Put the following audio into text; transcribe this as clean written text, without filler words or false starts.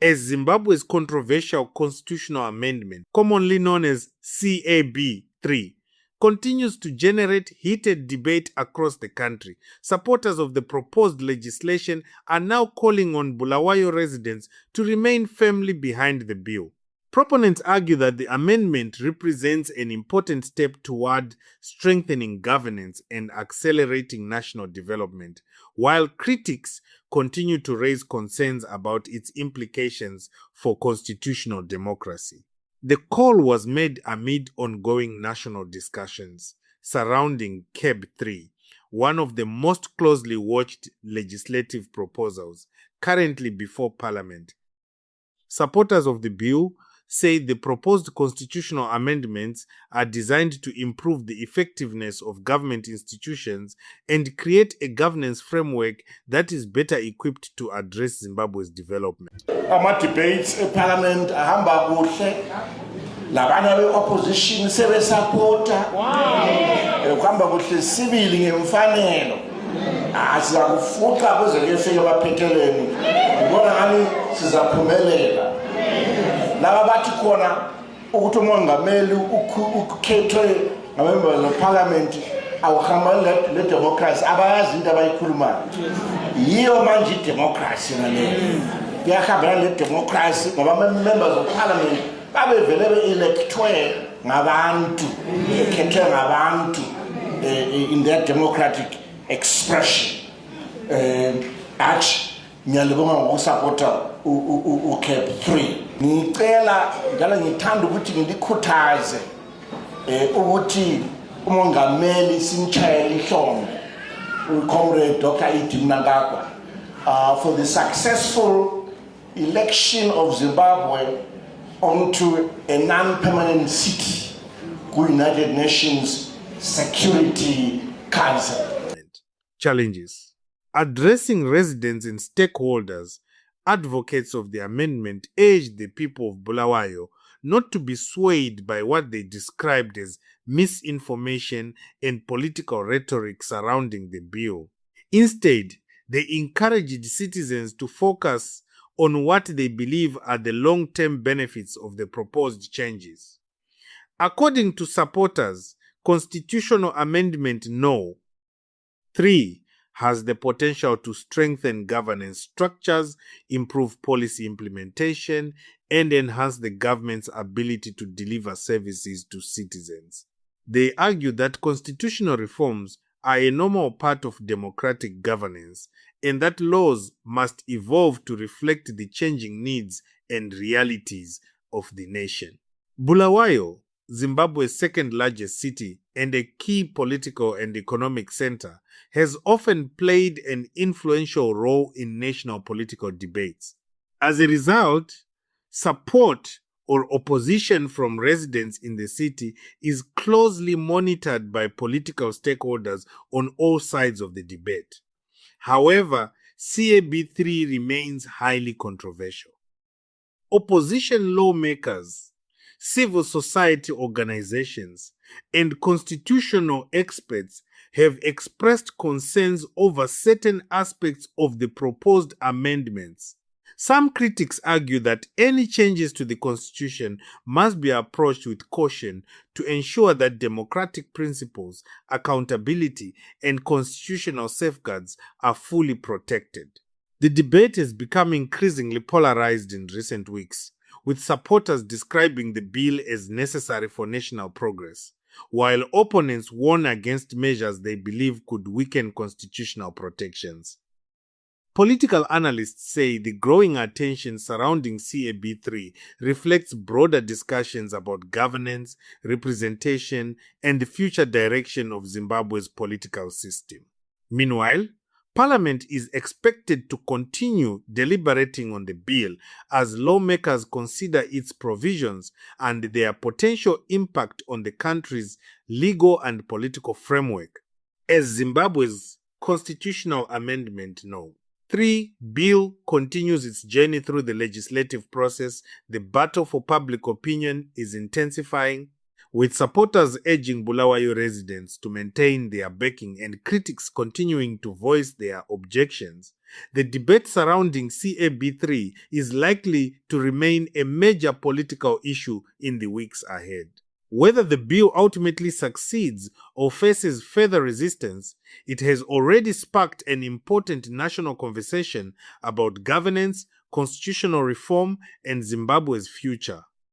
as Zimbabwe's controversial constitutional amendment, commonly known as CAB3, continues to generate heated debate across the country. Supporters of the proposed legislation are now calling on Bulawayo residents to remain firmly behind the bill. Proponents argue that the amendment represents an important step toward strengthening governance and accelerating national development, while critics continue to raise concerns about its implications for constitutional democracy. The call was made amid ongoing national discussions surrounding CAB3, one of the most closely watched legislative proposals currently before Parliament. Supporters of the bill say the proposed constitutional amendments are designed to improve the effectiveness of government institutions and create a governance framework that is better equipped to address Zimbabwe's development. Ama-debates eParliament ahamba kuhle, labana be-opposition sebesapota, kuhamba kuhle sibili ngemfanelo. Sizakufuqa kuze kuyefika emaphethelweni. Ngibona ngani sizaphumelela. Laba bathi khona ukuthi umongameli ukhethwe ngabembe leParliament awuhamba le democracy abayazi into abayikhulumayo. Yiyo manje idemocracy ngaleyo. Kuyahamba le democracy ngoba members of Parliament babevele be-electwe ngabantu, bekhethwe ngabantu in their democratic expression. Ngiyalibonga ngokusupporta CAB3. Ngicela njalo ngithanda ukuthi ngilikhuthaze ukuthi umongameli simchayele ihlombe uComrade Dr. Deepens for the successful election of Zimbabwe onto a non-permanent seat ku United Nations Security Council. Challenges. Addressing residents and stakeholders, advocates of the amendment urged the people of Bulawayo not to be swayed by what they described as misinformation and political rhetoric surrounding the bill. Instead, they encouraged citizens to focus on what they believe are the long-term benefits of the proposed changes. According to supporters, Constitutional Amendment No. 3 has the potential to strengthen governance structures, improve policy implementation, and enhance the government's ability to deliver services to citizens. They argue that constitutional reforms are a normal part of democratic governance and that laws must evolve to reflect the changing needs and realities of the nation. Bulawayo, Zimbabwe's second largest city and a key political and economic center, has often played an influential role in national political debates. As a result, support or opposition from residents in the city is closely monitored by political stakeholders on all sides of the debate. However, CAB3 remains highly controversial. Opposition lawmakers, civil society organizations, and constitutional experts have expressed concerns over certain aspects of the proposed amendments. Some critics argue that any changes to the Constitution must be approached with caution to ensure that democratic principles, accountability, and constitutional safeguards are fully protected. The debate has become increasingly polarized in recent weeks, with supporters describing the bill as necessary for national progress, while opponents warn against measures they believe could weaken constitutional protections. Political analysts say the growing attention surrounding CAB3 reflects broader discussions about governance, representation, and the future direction of Zimbabwe's political system. Meanwhile, Parliament is expected to continue deliberating on the bill as lawmakers consider its provisions and their potential impact on the country's legal and political framework. As Zimbabwe's Constitutional Amendment No. 3 bill continues its journey through the legislative process, the battle for public opinion is intensifying, with supporters urging Bulawayo residents to maintain their backing and critics continuing to voice their objections. The debate surrounding CAB3 is likely to remain a major political issue in the weeks ahead. Whether the bill ultimately succeeds or faces further resistance, it has already sparked an important national conversation about governance, constitutional reform, and Zimbabwe's future.